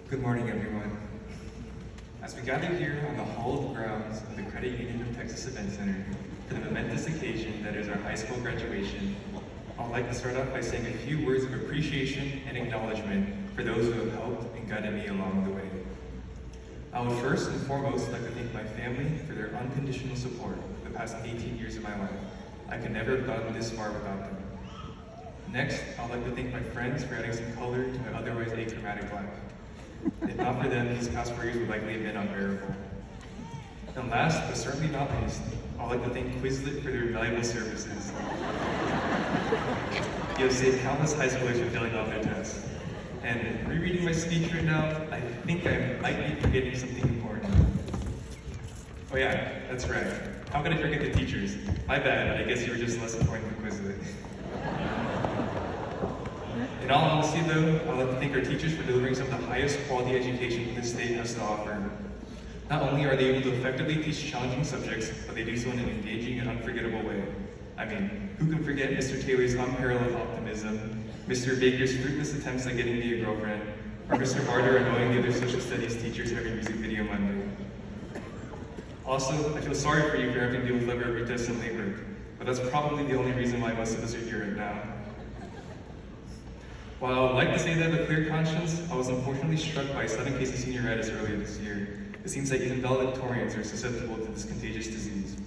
Good morning, everyone. As we gather here on the hallowed grounds of the Credit Union of Texas Event Center for the momentous occasion that is our high school graduation, I'd like to start off by saying a few words of appreciation and acknowledgement for those who have helped and guided me along the way. I would first and foremost like to thank my family for their unconditional support for the past 18 years of my life. I could never have gotten this far without them. Next, I'd like to thank my friends for adding some color to my otherwise achromatic life. If not for them, these past 4 years would likely have been unbearable. And last, but certainly not least, I'd like to thank Quizlet for their invaluable services. You have saved countless high schoolers from failing off their tests. And rereading my speech right now, I think I might be forgetting something important. Oh yeah, that's right. How could I forget the teachers? My bad, I guess you were just less important than Quizlet. In all honesty though, I'd like to thank our teachers for delivering some of the highest quality education this state has to offer. Not only are they able to effectively teach challenging subjects, but they do so in an engaging and unforgettable way. I mean, who can forget Mr. Taylor's unparalleled optimism, Mr. Baker's fruitless attempts at getting me a girlfriend, or Mr. Barter annoying the other social studies teachers every music video Monday. Also, I feel sorry for you for having to deal with library tests and late work, but that's probably the only reason why most of us are here right now. While I would like to say that with a clear conscience, I was unfortunately struck by a sudden case of senioritis earlier this year. It seems like even valedictorians are susceptible to this contagious disease.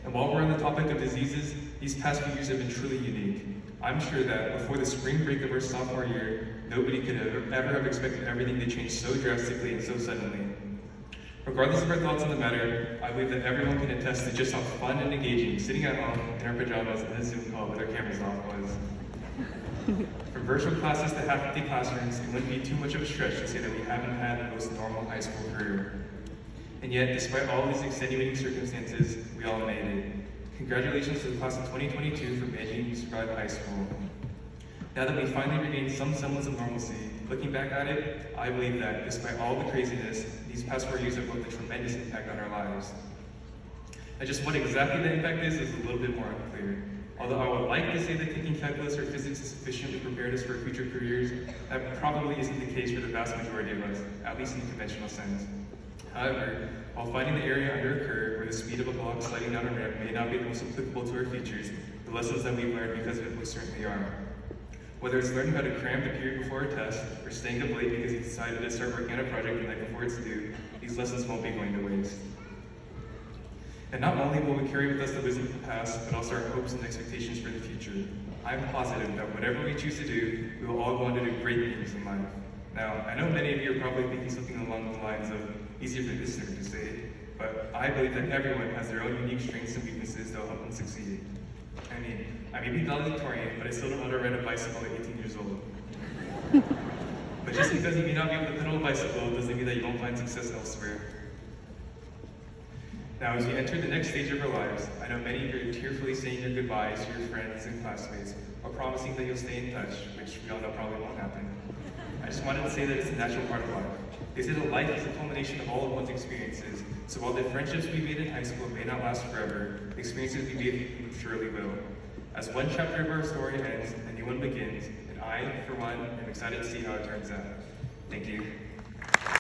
And while we're on the topic of diseases, these past few years have been truly unique. I'm sure that before the spring break of our sophomore year, nobody could ever have expected everything to change so drastically and so suddenly. Regardless of our thoughts on the matter, I believe that everyone can attest to just how fun and engaging sitting at home in our pajamas in a Zoom call with our cameras off was. From virtual classes to half-empty classrooms, it wouldn't be too much of a stretch to say that we haven't had the most normal high school career. And yet, despite all these extenuating circumstances, we all made it. Congratulations to the class of 2022 for managing to survive high school. Now that we finally regained some semblance of normalcy, looking back at it, I believe that despite all the craziness, these past 4 years have left a tremendous impact on our lives. And just what exactly the impact is a little bit more unclear. Although I would like to say that taking calculus or physics is sufficiently prepared us for future careers, that probably isn't the case for the vast majority of us, at least in the conventional sense. However, while finding the area under a curve where the speed of a block sliding down a ramp may not be the most applicable to our features, the lessons that we've learned because of it most certainly are. Whether it's learning how to cram the period before a test, or staying up late because you decided to start working on a project the night before it's due, these lessons won't be going to waste. And not only will we carry with us the wisdom of the past, but also our hopes and expectations for the future. I'm positive that whatever we choose to do, we will all go on to do great things in life. Now, I know many of you are probably thinking something along the lines of, easier for this nerd to say, but I believe that everyone has their own unique strengths and weaknesses that will help them succeed. I mean, I may be valedictorian, but I still don't know how to ride a bicycle at 18 years old. But just because you may not be able to pedal a bicycle doesn't mean that you won't find success elsewhere. Now, as we enter the next stage of our lives, I know many of you are tearfully saying your goodbyes to your friends and classmates, or promising that you'll stay in touch, which we all know probably won't happen. I just wanted to say that it's a natural part of life. They say that life is a culmination of all of one's experiences, so while the friendships we made in high school may not last forever, the experiences we made surely will. As one chapter of our story ends, a new one begins, and I, for one, am excited to see how it turns out. Thank you.